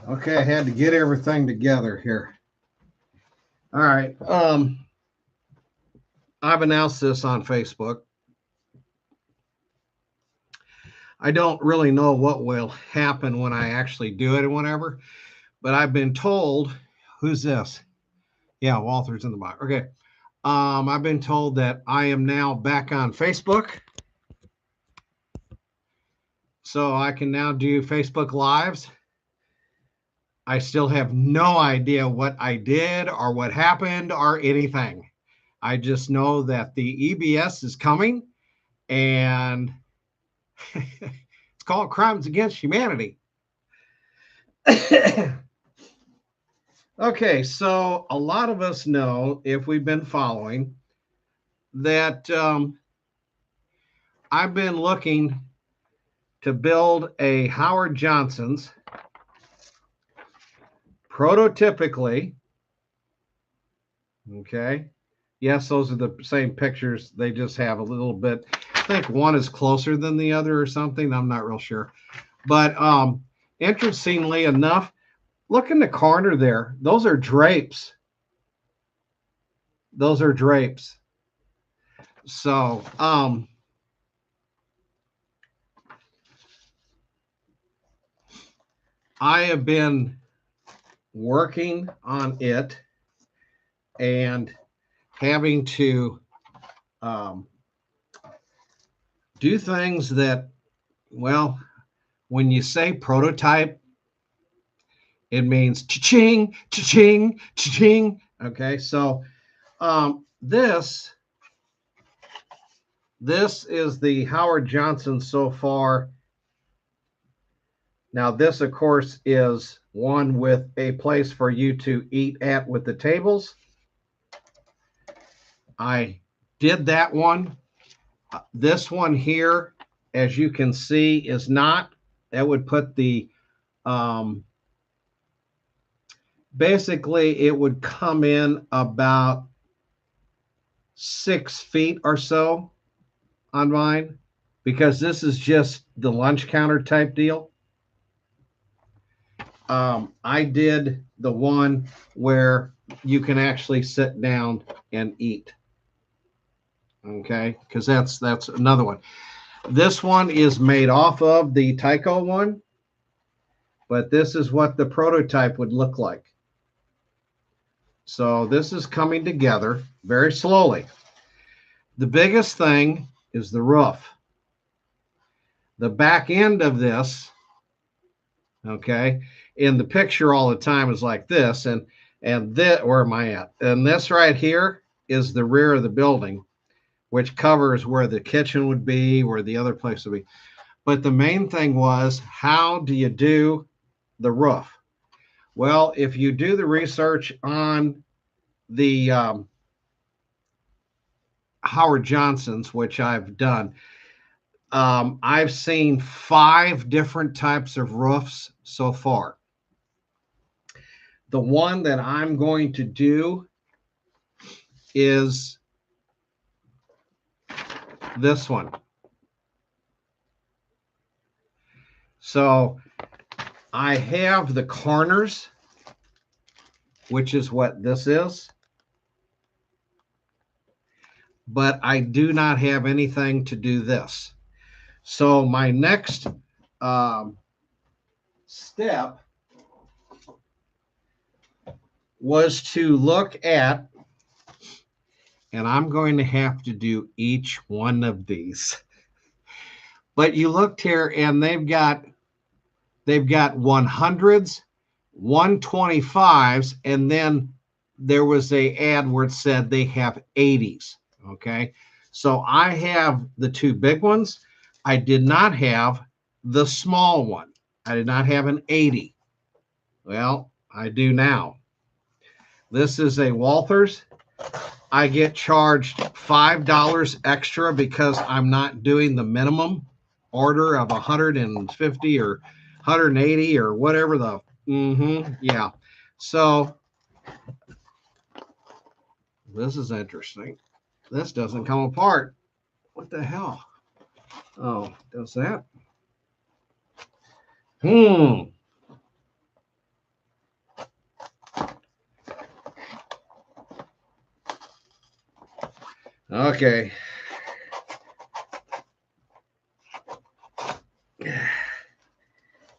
Okay, I had to get everything together here. All right. I've announced this on Facebook. I don't really know what will happen when I actually do it or whatever, but I've been told, who's this? Yeah, Walter's in the box. Okay. I've been told that I am now back on Facebook. So I can now do Facebook Lives. I still have no idea what I did or what happened or anything. I just know that the EBS is coming and it's called Crimes Against Humanity. Okay, so a lot of us know, if we've been following, that I've been looking to build a Howard Johnson's prototypically. Okay. Yes, those are the same pictures. They just have a little bit. I think one is closer than the other or something. I'm not real sure. But interestingly enough, look in the corner there. Those are drapes. Those are drapes. So I have been working on it and having to do things that, well, when you say prototype, it means cha-ching, cha-ching, cha-ching. Okay, so this is the Howard Johnson so far. Now, this, of course, is one with a place for you to eat at with the tables. I did that one. This one here, as you can see, is not. That would put the basically it would come in about 6 feet or so on mine, because this is just the lunch counter type deal. I did the one where you can actually sit down and eat. Okay, because that's another one. This one is made off of the Tyco one, but this is what the prototype would look like. So this is coming together very slowly. The biggest thing is the roof. The back end of this, okay, in the picture all the time is like this, and this, where am I at? And this right here is the rear of the building, which covers where the kitchen would be, where the other place would be. But the main thing was, how do you do the roof? Well, if you do the research on the Howard Johnson's, which I've done, I've seen 5 different types of roofs so far. The one that I'm going to do is this one. So I have the corners, which is what this is, but I do not have anything to do this. So my next step was to look at, and I'm going to have to do each one of these. But you looked here and they've got 100s, 125s, and then there was a ad where it said they have 80s. Okay. So I have the 2 big ones. I did not have the small one. I did not have an 80. Well, I do now. This is a Walthers. I get charged $5 extra because I'm not doing the minimum order of 150 or 180 or whatever the yeah. So this is interesting. This doesn't come apart. What the hell? Oh, does that? Hmm. Okay.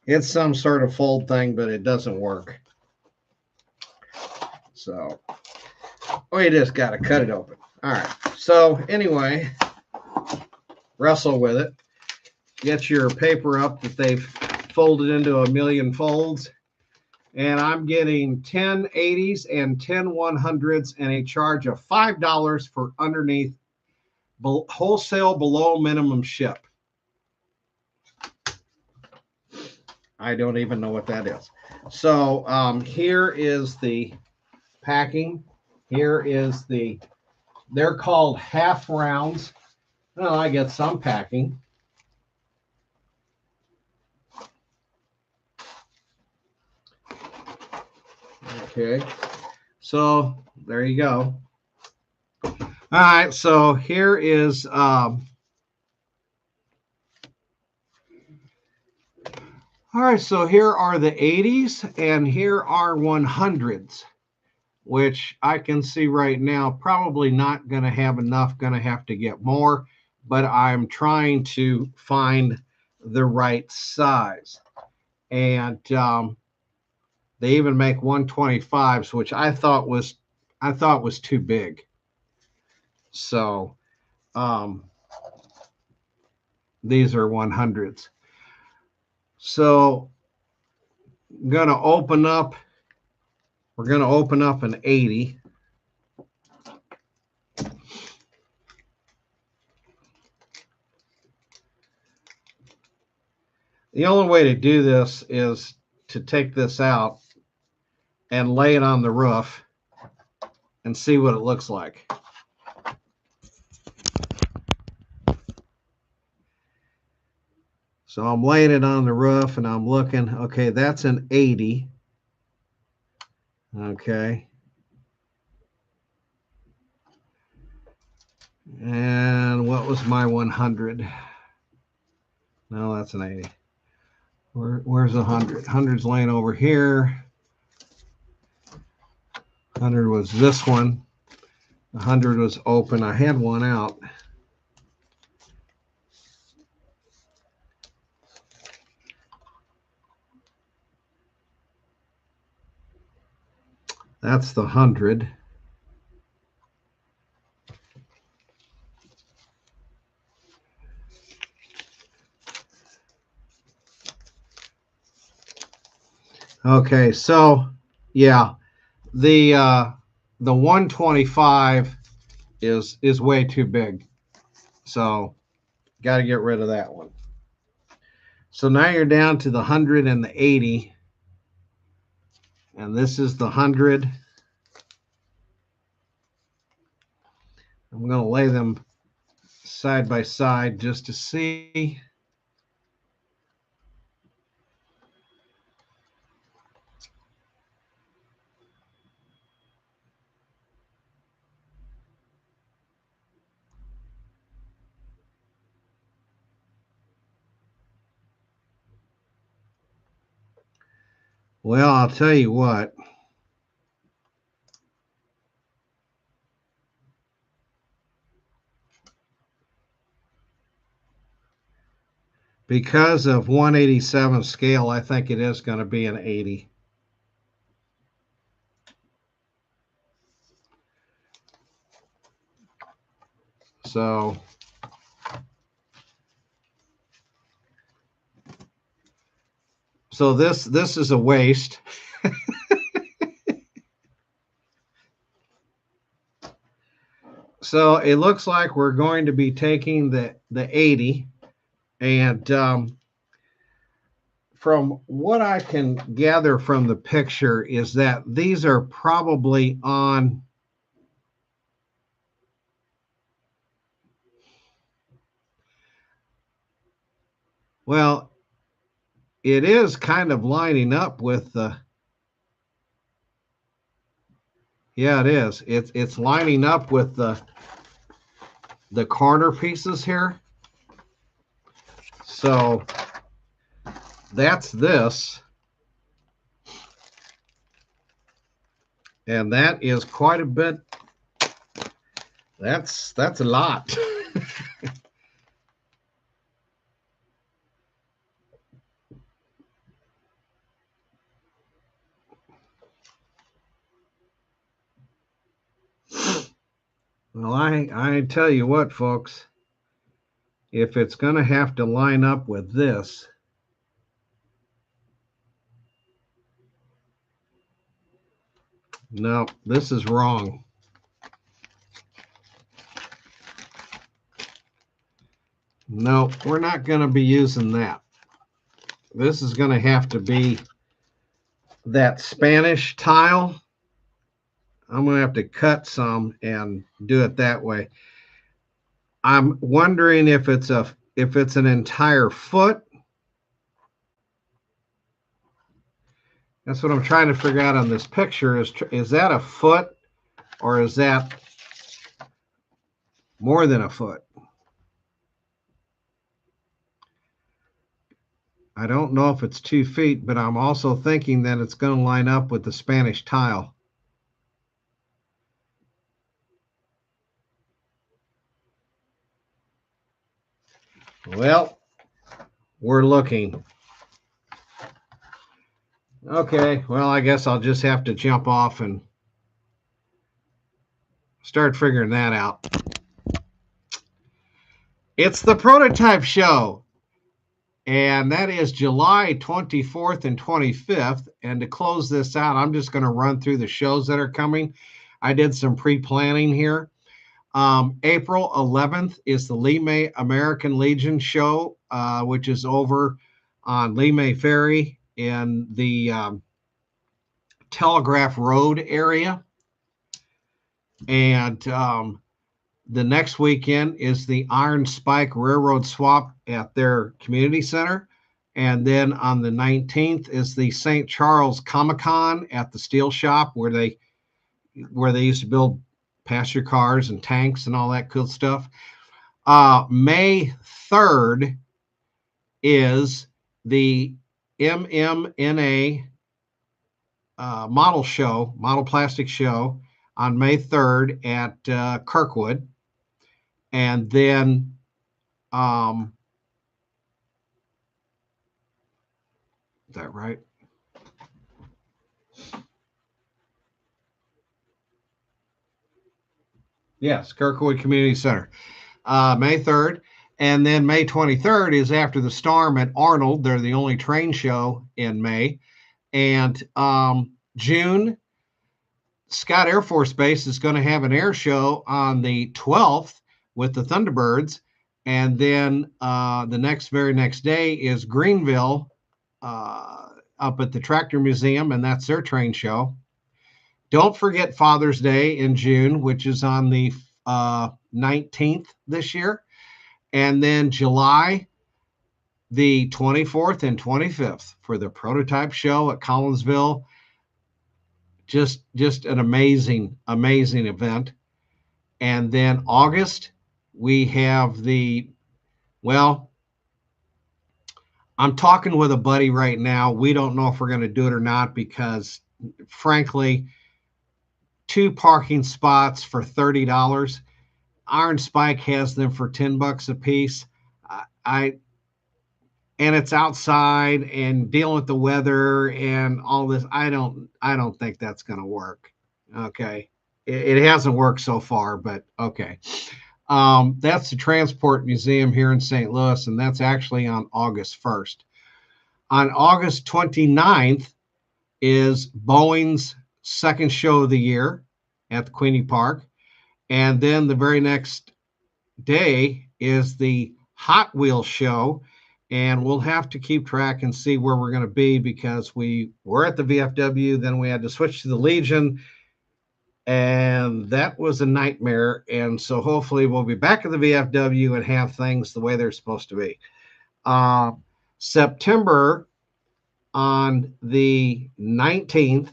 It's some sort of fold thing, but it doesn't work. So we just got to cut it open. All right. So anyway, wrestle with it. Get your paper up that they've folded into a million folds. And I'm getting 10 80s and 10 100s and a charge of $5 for underneath wholesale below minimum ship. I don't even know what that is. So here is the packing. Here is they're called half rounds. Well, I get some packing. Okay. So there you go. All right. So here is all right. So here are the 80s and here are 100s, which I can see right now probably not going to have enough, going to have to get more, but I'm trying to find the right size. And they even make 125s, which I thought was too big. So these are 100s. So I'm going to open up. We're going to open up an 80. The only way to do this is to take this out and lay it on the roof and see what it looks like. So I'm laying it on the roof and I'm looking, okay, that's an 80. Okay. And what was my 100? No, that's an 80. Where's the 100? 100's laying over here. 100 was this one. 100 was open. I had one out. That's the 100. Okay, so yeah, the 125 is way too big. So got to get rid of that one. So now you're down to the 100 and the 80. And this is the 100. I'm going to lay them side by side just to see. Well, I'll tell you what. Because of 187 scale, I think it is going to be an 80. So this is a waste. So it looks like we're going to be taking the 80, and from what I can gather from the picture is that these are probably on. Well, it is kind of lining up with the. Yeah, it is. It's lining up with the corner pieces here. So that's this. And that is quite a bit. That's a lot. Well, I tell you what, folks, if it's going to have to line up with this, no, this is wrong. No, we're not going to be using that. This is going to have to be that Spanish tile. I'm going to have to cut some and do it that way. I'm wondering if it's an entire foot. That's what I'm trying to figure out on this picture. Is that a foot, or is that more than a foot? I don't know if it's 2 feet, but I'm also thinking that it's going to line up with the Spanish tile. Well, we're looking. Okay, well, I guess I'll just have to jump off and start figuring that out. It's the Prototype Show, and that is July 24th and 25th. And to close this out, I'm just going to run through the shows that are coming. I did some pre-planning here. April 11th is the Lee American Legion show, which is over on Lee Ferry in the Telegraph Road area. And the next weekend is the Iron Spike Railroad Swap at their community center. And then on the 19th is the St. Charles Comic-Con at the Steel Shop, where they used to build passenger cars and tanks and all that cool stuff. May 3rd is the MMNA model plastic show on May 3rd at Kirkwood. And then is that right? Yes, Kirkwood Community Center, May 3rd. And then May 23rd is After the Storm at Arnold. They're the only train show in May. And June, Scott Air Force Base is going to have an air show on the 12th with the Thunderbirds. And then the very next day is Greenville up at the Tractor Museum, and that's their train show. Don't forget Father's Day in June, which is on the 19th this year. And then July, the 24th and 25th for the Prototype Show at Collinsville. Just an amazing event. And then August, we have I'm talking with a buddy right now. We don't know if we're going to do it or not because, frankly, 2 parking spots for $30. Iron Spike has them for $10 a piece. And it's outside and dealing with the weather and all this. I don't think that's going to work. Okay. It hasn't worked so far, but okay. That's the Transport Museum here in St. Louis, and that's actually on August 1st. On August 29th is Boeing's second show of the year at the Queenie Park. And then the very next day is the Hot Wheels show. And we'll have to keep track and see where we're going to be because we were at the VFW, then we had to switch to the Legion, and that was a nightmare. And so hopefully we'll be back at the VFW and have things the way they're supposed to be. September on the 19th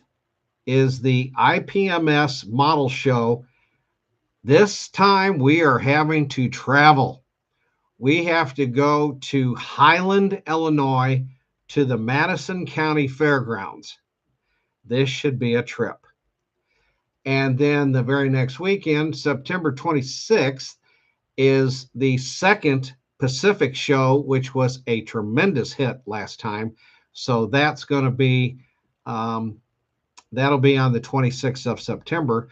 is the IPMS model show. This time we are having to travel. We have to go to Highland, Illinois, to the Madison County Fairgrounds. This should be a trip. And then the very next weekend, September 26th, is the second Pacific show, which was a tremendous hit last time. So that's going to be, that'll be on the 26th of September.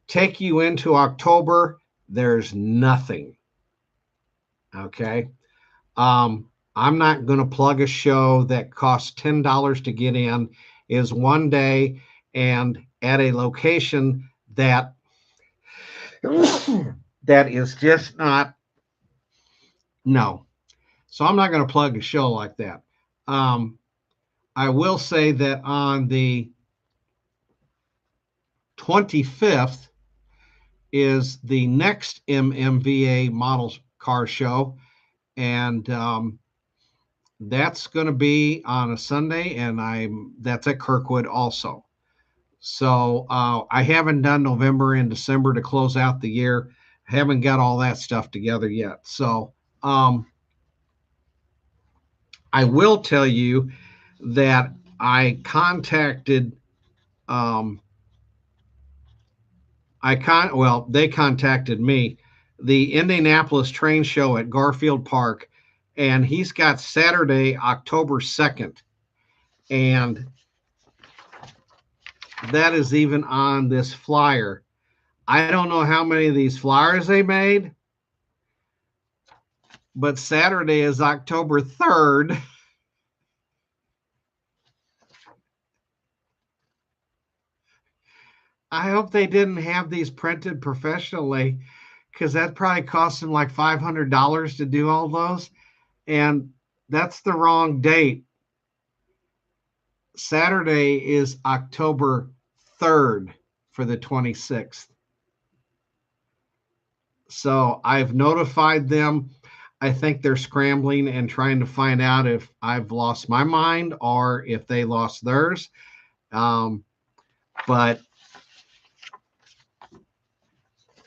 Take you into October, there's nothing. Okay. I'm not going to plug a show that costs $10 to get in, is one day and at a location that that is just not, no. So I'm not going to plug a show like that. I will say that on the 25th is the next MMVA model car show, and that's going to be on a Sunday, and that's at Kirkwood also. So I haven't done November and December to close out the year. I haven't got all that stuff together yet. So I will tell you that I contacted they contacted me, the Indianapolis Train Show at Garfield Park, and he's got Saturday, October 2nd. And that is even on this flyer. I don't know how many of these flyers they made, but Saturday is October 3rd. I hope they didn't have these printed professionally, because that probably cost them like $500 to do all those. And that's the wrong date. Saturday is October 3rd for the 26th. So I've notified them. I think they're scrambling and trying to find out if I've lost my mind or if they lost theirs. But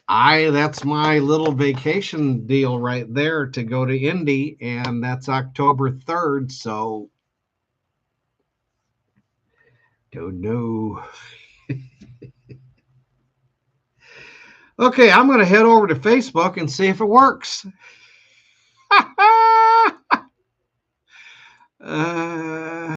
that's my little vacation deal right there, to go to Indy, and that's October 3rd. So don't know. Okay, I'm going to head over to Facebook and see if it works.